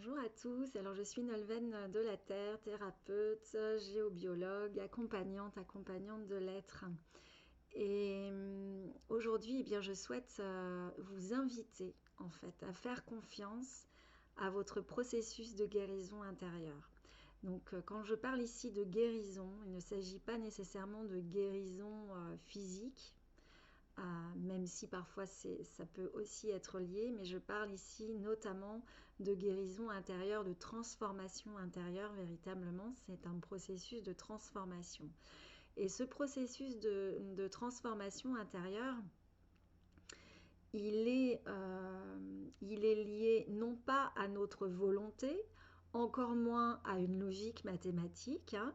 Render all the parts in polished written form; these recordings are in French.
Bonjour à tous, alors je suis Nolwenn de la Terre, thérapeute, géobiologue, accompagnante de l'être. Et aujourd'hui, eh bien, je souhaite vous inviter en fait à faire confiance à votre processus de guérison intérieure. Donc quand je parle ici de guérison, il ne s'agit pas nécessairement de guérison physique, même si parfois ça peut aussi être lié, mais je parle ici notamment de guérison intérieure, de transformation intérieure véritablement. C'est un processus de transformation. Et ce processus de transformation intérieure, il est lié non pas à notre volonté, encore moins à une logique mathématique, hein.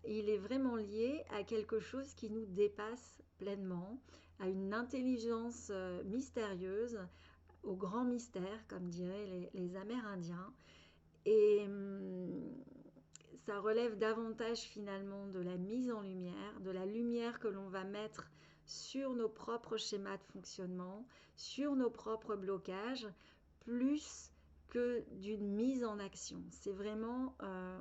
Il est vraiment lié à quelque chose qui nous dépasse pleinement, à une intelligence mystérieuse, au grand mystère, comme diraient les Amérindiens. Et ça relève davantage finalement de la mise en lumière, de la lumière que l'on va mettre sur nos propres schémas de fonctionnement, sur nos propres blocages, plus que d'une mise en action. C'est vraiment,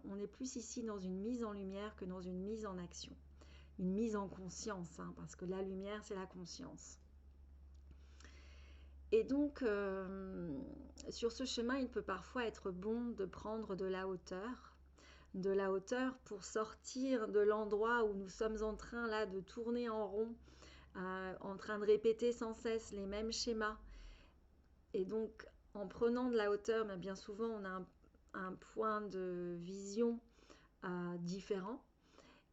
on est plus ici dans une mise en lumière que dans une mise en action. Une mise en conscience, hein, parce que la lumière, c'est la conscience. Et donc, sur ce chemin, il peut parfois être bon de prendre de la hauteur pour sortir de l'endroit où nous sommes en train là de tourner en rond, en train de répéter sans cesse les mêmes schémas. Et donc, en prenant de la hauteur, mais bien souvent, on a un point de vision différent.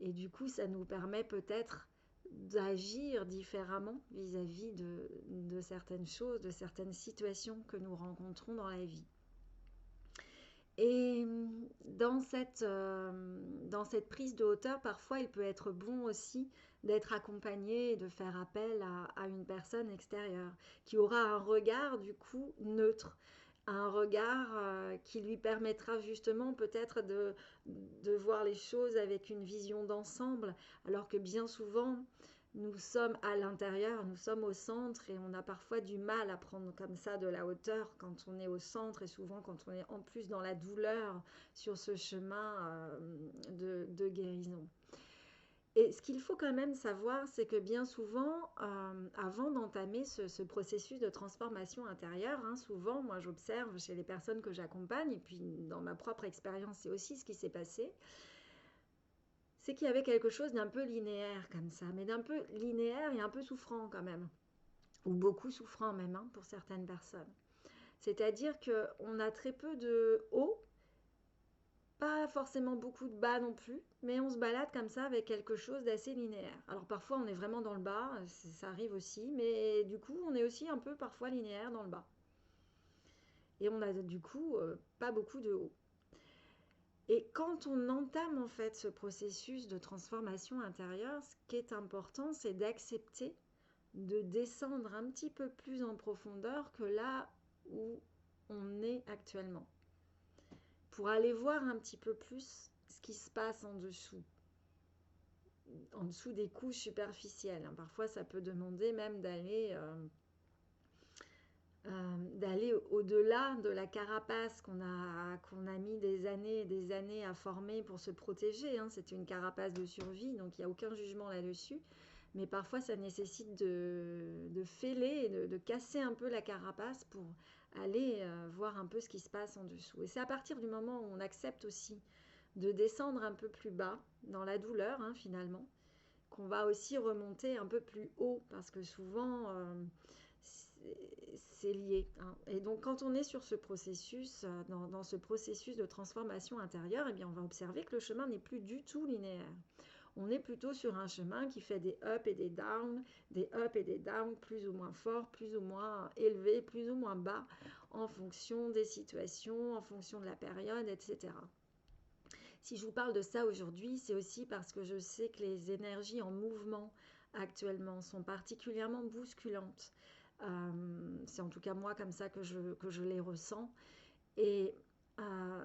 Et du coup, ça nous permet peut-être d'agir différemment vis-à-vis de certaines choses, de certaines situations que nous rencontrons dans la vie. Et dans cette prise de hauteur, parfois, il peut être bon aussi d'être accompagné et de faire appel à une personne extérieure qui aura un regard du coup neutre, un regard qui lui permettra justement peut-être de voir les choses avec une vision d'ensemble, alors que bien souvent, nous sommes à l'intérieur, nous sommes au centre et on a parfois du mal à prendre comme ça de la hauteur quand on est au centre et souvent quand on est en plus dans la douleur sur ce chemin de guérison. Et ce qu'il faut quand même savoir, c'est que bien souvent, avant d'entamer ce processus de transformation intérieure, hein, souvent, moi j'observe chez les personnes que j'accompagne, et puis dans ma propre expérience, c'est aussi ce qui s'est passé, c'est qu'il y avait quelque chose d'un peu linéaire comme ça, mais d'un peu linéaire et un peu souffrant quand même, ou beaucoup souffrant même, hein, pour certaines personnes. C'est-à-dire qu'on a très peu de haut, pas forcément beaucoup de bas non plus, mais on se balade comme ça avec quelque chose d'assez linéaire. Alors parfois on est vraiment dans le bas, ça arrive aussi, mais du coup on est aussi un peu parfois linéaire dans le bas. Et on a du coup pas beaucoup de haut. Et quand on entame en fait ce processus de transformation intérieure, ce qui est important, c'est d'accepter de descendre un petit peu plus en profondeur que là où on est actuellement, pour aller voir un petit peu plus ce qui se passe en dessous des couches superficielles. Parfois, ça peut demander même d'aller au-delà de la carapace qu'on a mis des années et des années à former pour se protéger. C'est une carapace de survie, donc il n'y a aucun jugement là-dessus. Mais parfois, ça nécessite de fêler et de casser un peu la carapace pour aller voir un peu ce qui se passe en dessous. Et c'est à partir du moment où on accepte aussi de descendre un peu plus bas, dans la douleur, hein, finalement, qu'on va aussi remonter un peu plus haut, parce que souvent, c'est lié, hein. Et donc, quand on est sur ce processus, dans ce processus de transformation intérieure, eh bien, on va observer que le chemin n'est plus du tout linéaire. On est plutôt sur un chemin qui fait des ups et des downs, plus ou moins forts, plus ou moins élevés, plus ou moins bas, en fonction des situations, en fonction de la période, etc. Si je vous parle de ça aujourd'hui, c'est aussi parce que je sais que les énergies en mouvement actuellement sont particulièrement bousculantes. C'est en tout cas moi comme ça que je les ressens. Et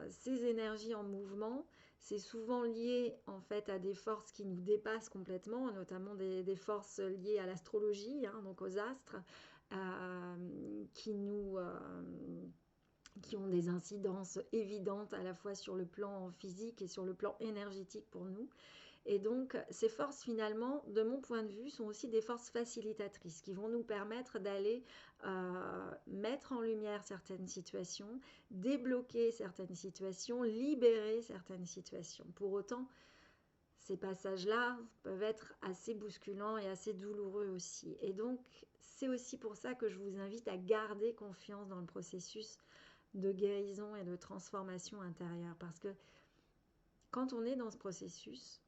ces énergies en mouvement, c'est souvent lié en fait à des forces qui nous dépassent complètement, notamment des forces liées à l'astrologie, hein, donc aux astres, qui nous qui ont des incidences évidentes à la fois sur le plan physique et sur le plan énergétique pour nous. Et donc, ces forces, finalement, de mon point de vue, sont aussi des forces facilitatrices qui vont nous permettre d'aller mettre en lumière certaines situations, débloquer certaines situations, libérer certaines situations. Pour autant, ces passages-là peuvent être assez bousculants et assez douloureux aussi. Et donc, c'est aussi pour ça que je vous invite à garder confiance dans le processus de guérison et de transformation intérieure. Parce que quand on est dans ce processus,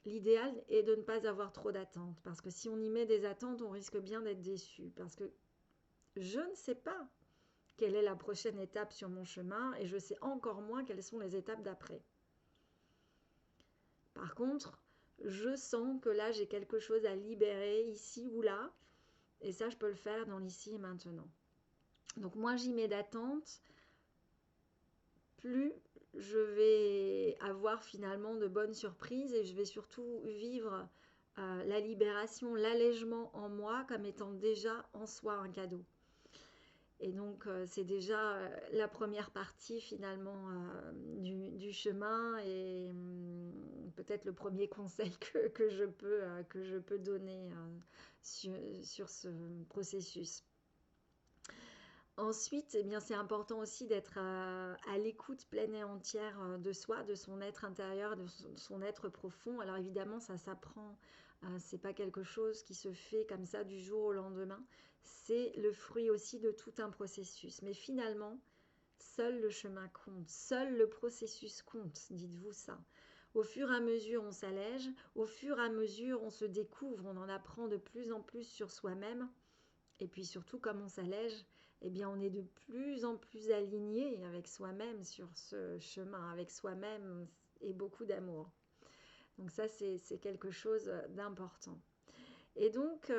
l'idéal est de ne pas avoir trop d'attentes. Parce que si on y met des attentes, on risque bien d'être déçu. Parce que je ne sais pas quelle est la prochaine étape sur mon chemin et je sais encore moins quelles sont les étapes d'après. Par contre, je sens que là, j'ai quelque chose à libérer ici ou là. Et ça, je peux le faire dans l'ici et maintenant. Donc moi, j'y mets d'attente. Plus je vais avoir finalement de bonnes surprises et je vais surtout vivre la libération, l'allègement en moi comme étant déjà en soi un cadeau. Et donc, c'est déjà la première partie finalement du chemin et peut-être le premier conseil que je peux donner sur ce processus. Ensuite, eh bien, c'est important aussi d'être à l'écoute pleine et entière de soi, de son être intérieur, de son être profond. Alors évidemment, ça s'apprend. C'est pas quelque chose qui se fait comme ça du jour au lendemain. C'est le fruit aussi de tout un processus. Mais finalement, seul le chemin compte, seul le processus compte, dites-vous ça. Au fur et à mesure, on s'allège, au fur et à mesure, on se découvre, on en apprend de plus en plus sur soi-même. Et puis surtout, comme on s'allège, eh bien, on est de plus en plus aligné avec soi-même sur ce chemin, avec soi-même et beaucoup d'amour. Donc ça, c'est quelque chose d'important. Et donc,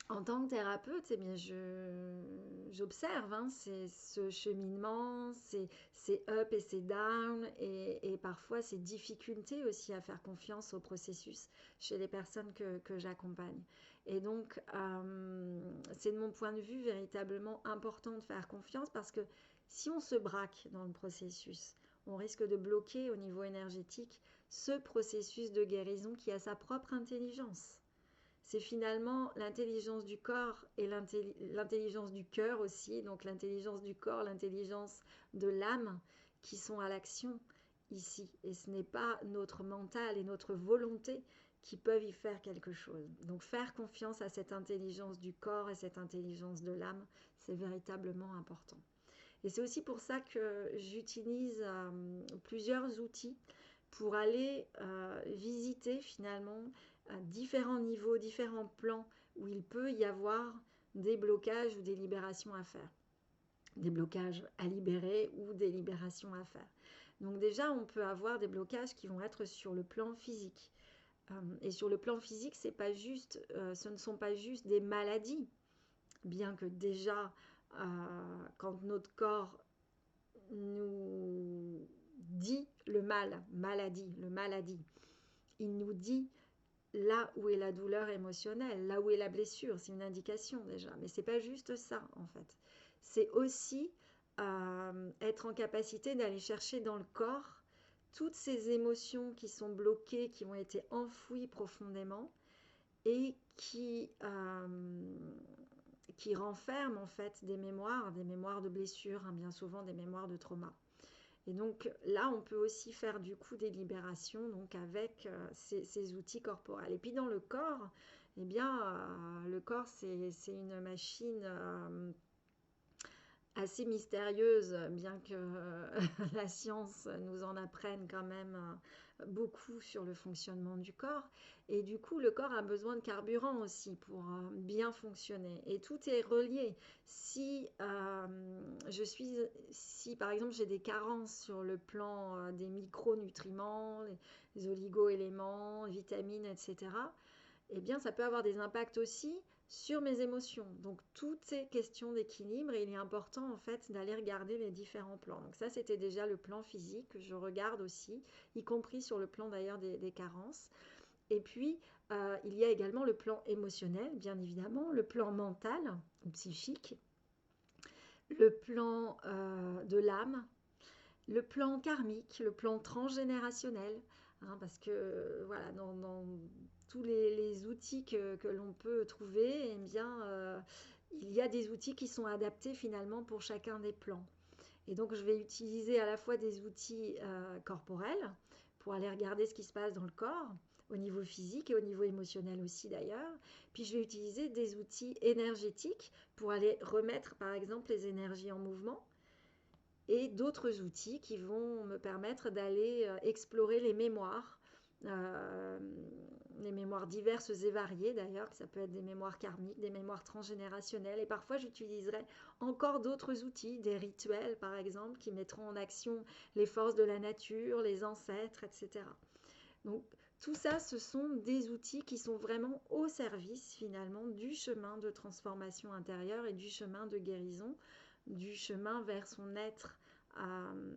en tant que thérapeute, eh bien, j'observe ce cheminement, ces up et ces down, et parfois ces difficultés aussi à faire confiance au processus chez les personnes que j'accompagne. Et donc, c'est de mon point de vue véritablement important de faire confiance parce que si on se braque dans le processus, on risque de bloquer au niveau énergétique ce processus de guérison qui a sa propre intelligence. C'est finalement l'intelligence du corps et l'intelligence du cœur aussi, donc l'intelligence du corps, l'intelligence de l'âme qui sont à l'action ici. Et ce n'est pas notre mental et notre volonté qui peuvent y faire quelque chose. Donc faire confiance à cette intelligence du corps et cette intelligence de l'âme, c'est véritablement important. Et c'est aussi pour ça que j'utilise plusieurs outils pour aller visiter finalement différents niveaux, différents plans où il peut y avoir des blocages ou des libérations à faire. Des blocages à libérer ou des libérations à faire. Donc déjà, on peut avoir des blocages qui vont être sur le plan physique. Et sur le plan physique, ce ne sont pas juste des maladies, bien que déjà, quand notre corps nous dit le maladie, il nous dit là où est la douleur émotionnelle, là où est la blessure, c'est une indication déjà. Mais c'est pas juste ça en fait. C'est aussi être en capacité d'aller chercher dans le corps toutes ces émotions qui sont bloquées, qui ont été enfouies profondément et qui renferment en fait des mémoires de blessures, hein, bien souvent des mémoires de trauma. Et donc là, on peut aussi faire du coup des libérations donc avec ces outils corporels. Et puis dans le corps, eh bien, le corps, c'est une machine assez mystérieuse, bien que la science nous en apprenne quand même beaucoup sur le fonctionnement du corps. Et du coup, le corps a besoin de carburant aussi pour bien fonctionner. Et tout est relié. Si par exemple j'ai des carences sur le plan des micronutriments, les oligo-éléments, vitamines, etc., eh bien ça peut avoir des impacts aussi sur mes émotions. Donc tout est question d'équilibre et il est important en fait d'aller regarder les différents plans. Donc ça c'était déjà le plan physique que je regarde aussi, y compris sur le plan d'ailleurs des carences. Et puis il y a également le plan émotionnel, bien évidemment, le plan mental ou psychique. le plan de l'âme, le plan karmique, le plan transgénérationnel, hein, parce que voilà, dans tous les outils que l'on peut trouver, eh bien, il y a des outils qui sont adaptés finalement pour chacun des plans. Et donc, je vais utiliser à la fois des outils corporels pour aller regarder ce qui se passe dans le corps, au niveau physique et au niveau émotionnel aussi d'ailleurs. Puis, je vais utiliser des outils énergétiques pour aller remettre, par exemple, les énergies en mouvement et d'autres outils qui vont me permettre d'aller explorer euh, les mémoires diverses et variées d'ailleurs, que ça peut être des mémoires karmiques, des mémoires transgénérationnelles, et parfois j'utiliserai encore d'autres outils, des rituels par exemple, qui mettront en action les forces de la nature, les ancêtres, etc. Donc tout ça, ce sont des outils qui sont vraiment au service finalement du chemin de transformation intérieure et du chemin de guérison, du chemin vers son être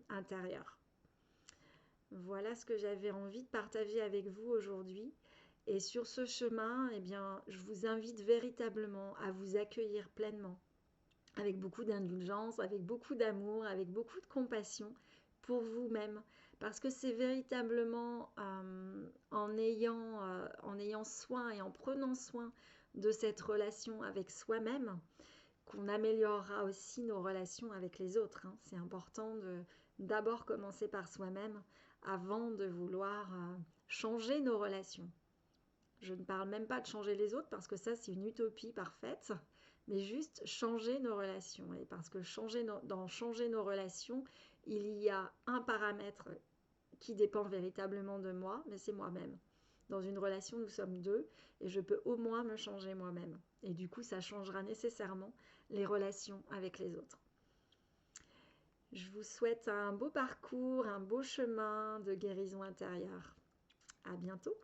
intérieur. Voilà ce que j'avais envie de partager avec vous aujourd'hui. Et sur ce chemin, eh bien, je vous invite véritablement à vous accueillir pleinement, avec beaucoup d'indulgence, avec beaucoup d'amour, avec beaucoup de compassion pour vous-même. Parce que c'est véritablement en ayant soin et en prenant soin de cette relation avec soi-même qu'on améliorera aussi nos relations avec les autres, hein. C'est important de d'abord commencer par soi-même avant de vouloir changer nos relations. Je ne parle même pas de changer les autres parce que ça c'est une utopie parfaite, mais juste changer nos relations. Et parce que dans changer nos relations, il y a un paramètre qui dépend véritablement de moi, mais c'est moi-même. Dans une relation, nous sommes deux et je peux au moins me changer moi-même. Et du coup, ça changera nécessairement les relations avec les autres. Je vous souhaite un beau parcours, un beau chemin de guérison intérieure. À bientôt.